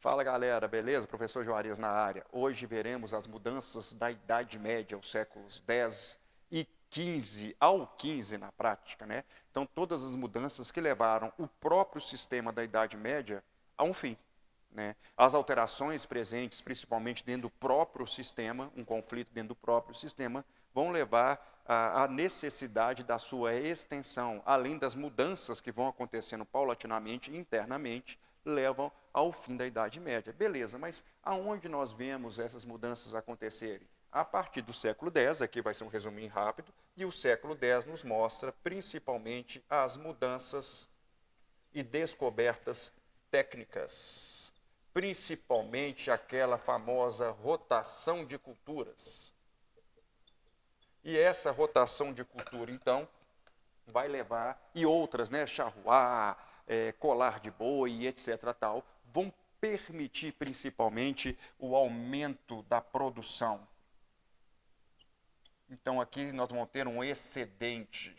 Fala galera, beleza? Professor Juarez na área. Hoje veremos as mudanças da Idade Média, os séculos 10 e 15 ao 15 na prática, né? Então, todas as mudanças que levaram o próprio sistema da Idade Média a um fim, né? As alterações presentes, principalmente dentro do próprio sistema, um conflito dentro do próprio sistema, vão levar à necessidade da sua extensão, além das mudanças que vão acontecendo paulatinamente, internamente, levam ao fim da Idade Média. Beleza, mas aonde nós vemos essas mudanças acontecerem? A partir do século X, aqui vai ser um resuminho rápido, e o século X nos mostra principalmente as mudanças e descobertas técnicas, principalmente aquela famosa rotação de culturas. E essa rotação de cultura, então, vai levar, e outras, né, charruá, colar de boi, etc., tal, vão permitir principalmente o aumento da produção. Então, aqui nós vamos ter um excedente.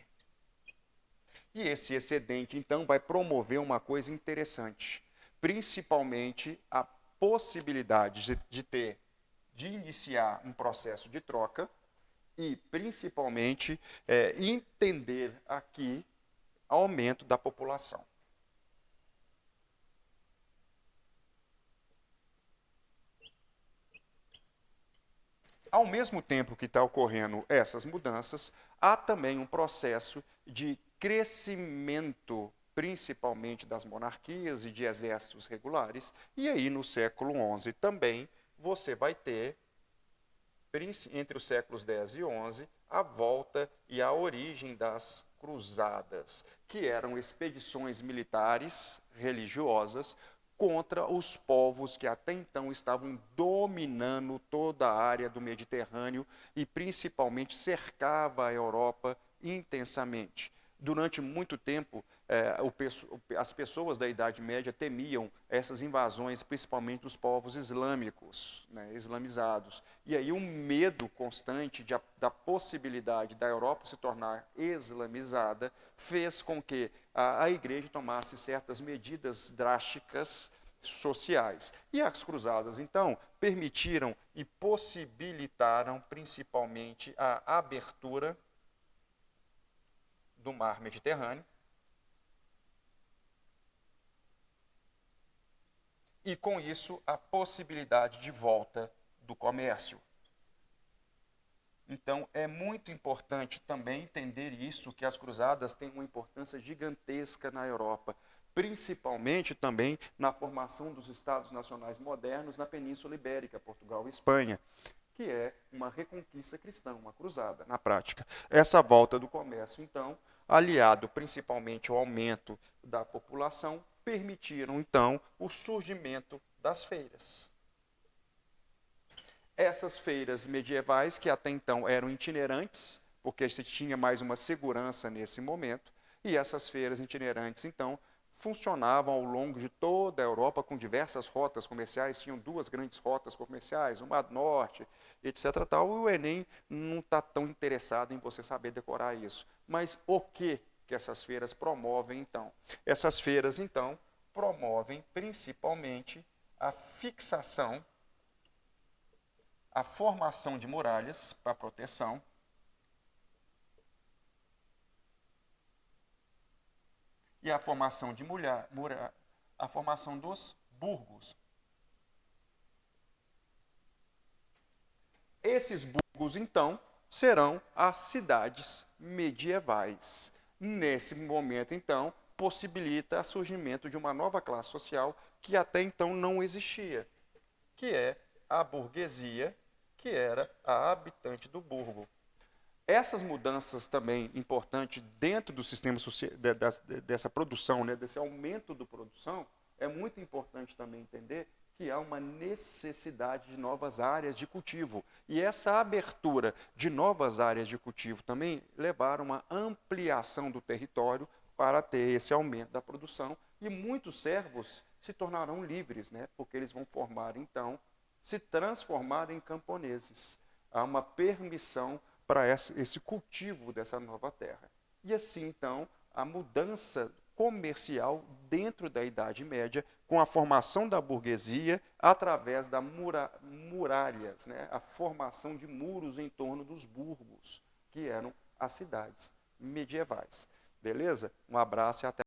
E esse excedente, então, vai promover uma coisa interessante, principalmente a possibilidade de iniciar um processo de troca e, principalmente, entender aqui aumento da população. Ao mesmo tempo que está ocorrendo essas mudanças, há também um processo de crescimento, principalmente das monarquias e de exércitos regulares, e aí no século XI também você vai ter, entre os séculos X e XI, a volta e a origem das cruzadas, que eram expedições militares religiosas contra os povos que até então estavam dominando toda a área do Mediterrâneo e principalmente cercava a Europa intensamente. Durante muito tempo, as pessoas da Idade Média temiam essas invasões, principalmente dos povos islâmicos, né, islamizados. E aí um medo constante da possibilidade da Europa se tornar islamizada fez com que a igreja tomasse certas medidas drásticas sociais. E as cruzadas, então, permitiram e possibilitaram principalmente a abertura do mar Mediterrâneo e, com isso, a possibilidade de volta do comércio. Então, é muito importante também entender isso, que as cruzadas têm uma importância gigantesca na Europa, principalmente também na formação dos Estados nacionais modernos na Península Ibérica, Portugal e Espanha, que é uma reconquista cristã, uma cruzada, na prática. Essa volta do comércio, então, aliado principalmente ao aumento da população, permitiram, então, o surgimento das feiras. Essas feiras medievais, que até então eram itinerantes, porque se tinha mais uma segurança nesse momento, e essas feiras itinerantes, então, funcionavam ao longo de toda a Europa com diversas rotas comerciais, tinham duas grandes rotas comerciais, uma do norte, etc. Tal, e o Enem não está tão interessado em você saber decorar isso. Mas o que essas feiras promovem, então? Essas feiras, então, promovem principalmente a fixação, a formação de muralhas para proteção, e a formação a formação dos burgos. Esses burgos, então, serão as cidades medievais. Nesse momento, então, possibilita o surgimento de uma nova classe social que até então não existia, que é a burguesia, que era a habitante do burgo. Essas mudanças também importantes dentro do sistema dessa produção, né, desse aumento da produção, é muito importante também entender que há uma necessidade de novas áreas de cultivo. E essa abertura de novas áreas de cultivo também levaram a uma ampliação do território para ter esse aumento da produção. E muitos servos se tornarão livres, né, porque eles vão formar, então, se transformar em camponeses. Há uma permissão para esse cultivo dessa nova terra. E assim, então, a mudança comercial dentro da Idade Média, com a formação da burguesia através das muralhas, né? A formação de muros em torno dos burgos, que eram as cidades medievais. Beleza? Um abraço e até